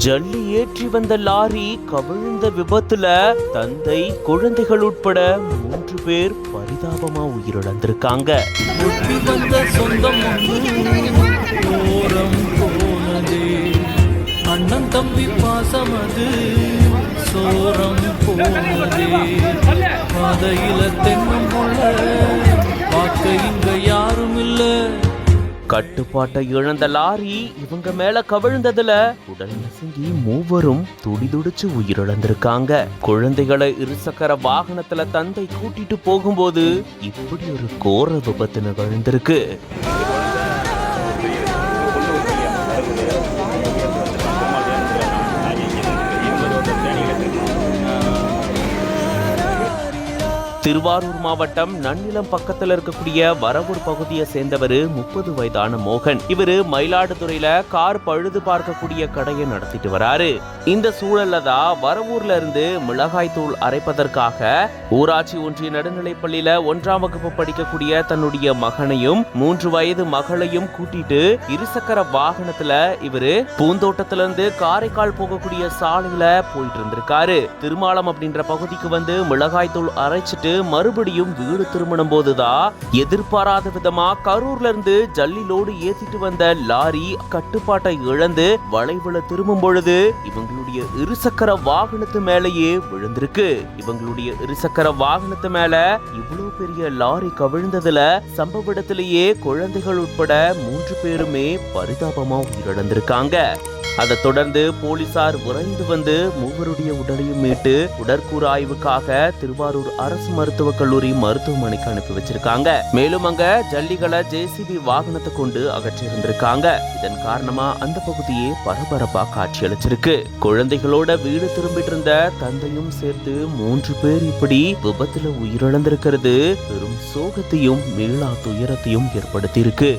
ஜல்லி ஏற்றி வந்த லாரி கவிழ்ந்த விபத்துல தந்தை குழந்தைகள் உட்பட 3 பேர் பரிதாபமா உயிரிழந்திருக்காங்க. அண்ணன் தம்பி பாசம் அது சோரம் போனதே பாதையில தென்னம் போல பார்க்க இங்க யாரும் இல்ல. கட்டுப்பாட்டை இழந்த லாரி இவங்க மேல கவிழ்ந்ததுல உடல் நசுங்கி 3 துடிதுடிச்சு உயிரிழந்திருக்காங்க. குழந்தைகளை இருசக்கர வாகனத்துல தந்தை கூட்டிட்டு போகும்போது இப்படி ஒரு கோர விபத்து நிகழ்ந்திருக்கு. திருவாரூர் மாவட்டம் நன்னிலம் பக்கத்துல இருக்கக்கூடிய வரவூர் பகுதியை சேர்ந்தவர் 30 வயதான மோகன். இவரு மயிலாடுதுறையில கார் பழுது பார்க்கக்கூடிய கடையை நடத்திட்டு வராரு. இந்த சூழல்ல தான் வரவூர்ல இருந்து மிளகாய் தூள் அரைப்பதற்காக ஊராட்சி ஒன்றிய நடுநிலைப்பள்ளியில 1ஆம் வகுப்பு படிக்கக்கூடிய தன்னுடைய மகனையும் 3 வயது மகளையும் கூட்டிட்டு இருசக்கர வாகனத்துல இவரு பூந்தோட்டத்துல இருந்து காரைக்கால் போகக்கூடிய சாலையில போயிட்டு இருந்திருக்காரு. திருமாலம் அப்படின்ற பகுதிக்கு வந்து மிளகாய் தூள் அரைச்சிட்டு மறுபடியும் வீடு திரும்பும் போதுதான் எதிர்பாராத விதமா கரூர்ல இருந்து ஜல்லிலோடு ஏத்திட்டு வந்த லாரி கட்டுப்பாட்டை இழந்து வளைவுல திரும்பும் பொழுது இவங்களுடைய இருசக்கர வாகனத்து மேலேயே விழுந்திருக்கு. இவங்களுடைய இருசக்கர வாகனத்து மேல இவ்வளவு பெரிய லாரி கவிழ்ந்ததுல சம்பவ இடத்திலேயே குழந்தைகள் உட்பட 3 பேருமே பரிதாபமா உயிரிழந்திருக்காங்க. அதை தொடர்ந்து போலீசார் விரைந்து வந்து 3 உடலையும் மீட்டு உடற்கூறு ஆய்வுக்காக திருவாரூர் அரசு மருத்துவக் கல்லூரி மருத்துவமனைக்கு அனுப்பி வச்சிருக்காங்க. மேலும் அங்க ஜல்லிகளை JCB வாகனத்தை கொண்டு அகற்றி இருந்திருக்காங்க. இதன் காரணமா அந்த பகுதியே பரபரப்பா காட்சியளிச்சிருக்கு. குழந்தைகளோட வீடு திரும்பிட்டு இருந்த தந்தையும் சேர்த்து 3 பேர் இப்படி விபத்துல உயிரிழந்திருக்கிறது பெரும் சோகத்தையும் மீளா துயரத்தையும் ஏற்படுத்தி இருக்கு.